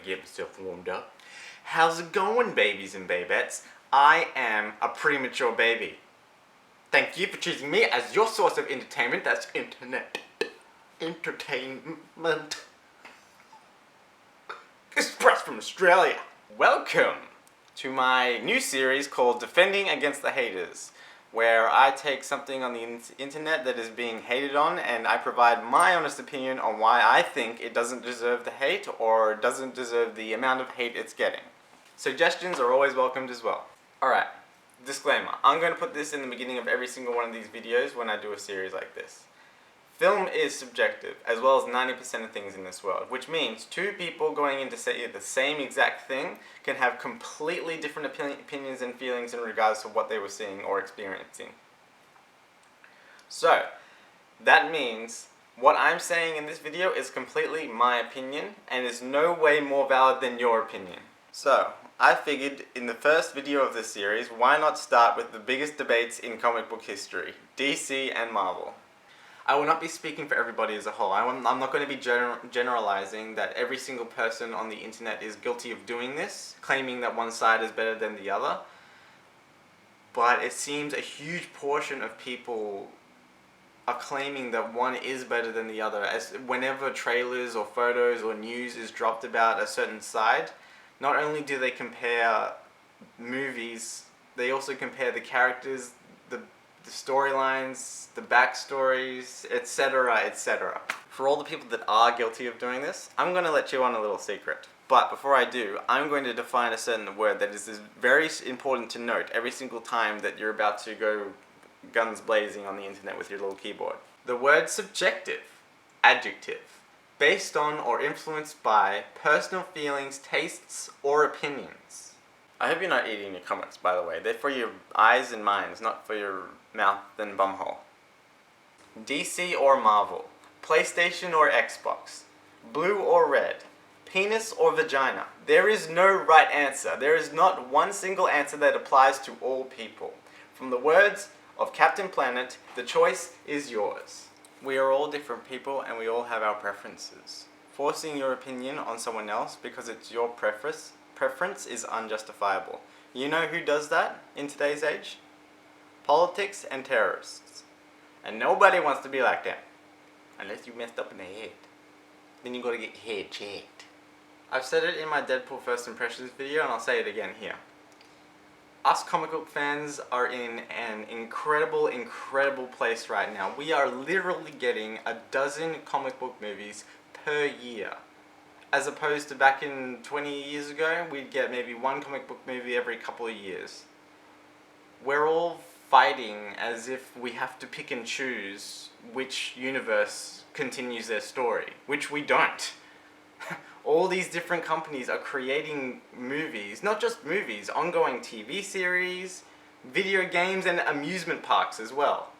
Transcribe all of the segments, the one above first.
get myself warmed up. How's it going, babies and babettes? I am a premature baby. Thank you for choosing me as your source of entertainment. That's internet entertainment. Express from Australia. Welcome to my new series called Defending Against the Haters, where I take something on the internet that is being hated on and I provide my honest opinion on why I think it doesn't deserve the hate or doesn't deserve the amount of hate it's getting. Suggestions are always welcomed as well. Alright, disclaimer. I'm going to put this in the beginning of every single one of these videos when I do a series like this. Film is subjective, as well as 90% of things in this world, which means two people going in to say the same exact thing can have completely different opinions and feelings in regards to what they were seeing or experiencing. So, that means what I'm saying in this video is completely my opinion and is no way more valid than your opinion. So, I figured in the first video of this series, why not start with the biggest debates in comic book history, DC and Marvel. I will not be speaking for everybody as a whole. I'm not going to be generalizing that every single person on the internet is guilty of doing this, claiming that one side is better than the other. But it seems a huge portion of people are claiming that one is better than the other. As whenever trailers or photos or news is dropped about a certain side, not only do they compare movies, they also compare the characters, the storylines, the backstories, etc., etc. For all the people that are guilty of doing this, I'm going to let you on a little secret. But before I do, I'm going to define a certain word that is very important to note every single time that you're about to go guns blazing on the internet with your little keyboard. The word subjective, adjective, based on or influenced by personal feelings, tastes, or opinions. I hope you're not eating your comments, by the way. They're for your eyes and minds, not for your mouth and bumhole. DC or Marvel, PlayStation or Xbox, blue or red, penis or vagina. There is no right answer. There is not one single answer that applies to all people. From the words of Captain Planet, the choice is yours. We are all different people and we all have our preferences. Forcing your opinion on someone else because it's your preference is unjustifiable. You know who does that in today's age? Politics and terrorists. And nobody wants to be like them. Unless you messed up in the head. Then you gotta get your head checked. I've said it in my Deadpool First Impressions video and I'll say it again here. Us comic book fans are in an incredible place right now. We are literally getting a dozen comic book movies per year. As opposed to back in 20 years ago, we'd get maybe one comic book movie every couple of years. We're all fighting as if we have to pick and choose which universe continues their story, which we don't. All these different companies are creating movies, not just movies, ongoing TV series, video games, and amusement parks as well.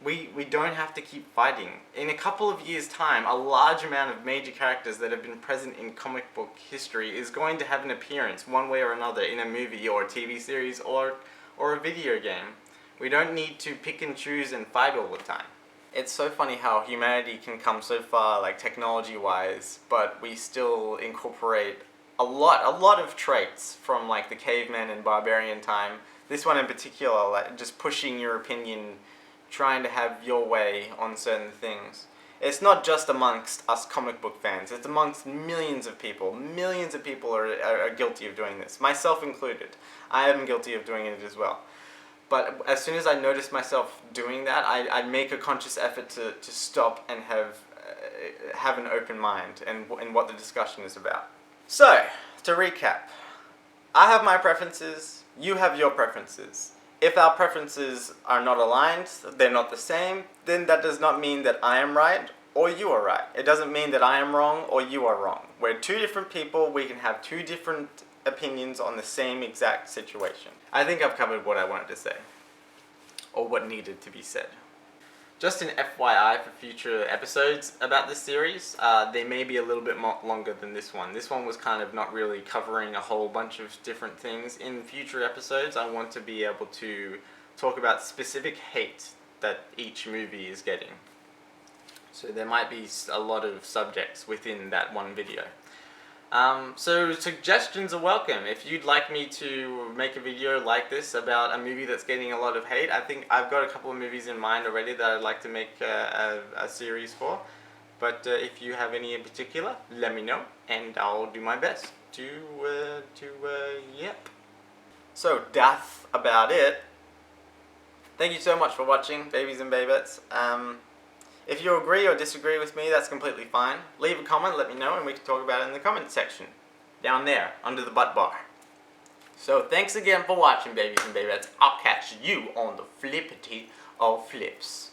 We don't have to keep fighting. In a couple of years' time, a large amount of major characters that have been present in comic book history is going to have an appearance one way or another in a movie or a TV series or a video game. We don't need to pick and choose and fight all the time. It's so funny how humanity can come so far, like technology-wise, but we still incorporate a lot of traits from like the caveman and barbarian time. This one in particular, like just pushing your opinion, trying to have your way on certain things. It's not just amongst us comic book fans, it's amongst millions of people. Millions of people are guilty of doing this, myself included. I am guilty of doing it as well. But as soon as I noticed myself doing that, I'd make a conscious effort to stop and have an open mind and what the discussion is about. So, to recap, I have my preferences, you have your preferences. If our preferences are not aligned, they're not the same, then that does not mean that I am right or you are right. It doesn't mean that I am wrong or you are wrong. We're two different people, we can have two different opinions on the same exact situation. I think I've covered what I wanted to say, or what needed to be said. Just an FYI for future episodes about this series, they may be a little bit more longer than this one. This one was kind of not really covering a whole bunch of different things. In future episodes, I want to be able to talk about specific hate that each movie is getting. So there might be a lot of subjects within that one video. So suggestions are welcome. If you'd like me to make a video like this about a movie that's getting a lot of hate, I think I've got a couple of movies in mind already that I'd like to make a series for. But if you have any in particular, let me know, and I'll do my best to yep. So that's about it. Thank you so much for watching, babies and babettes. If you agree or disagree with me, that's completely fine. Leave a comment, let me know, and we can talk about it in the comment section. Down there, under the butt bar. So thanks again for watching, babies and babettes. I'll catch you on the flippity of flips.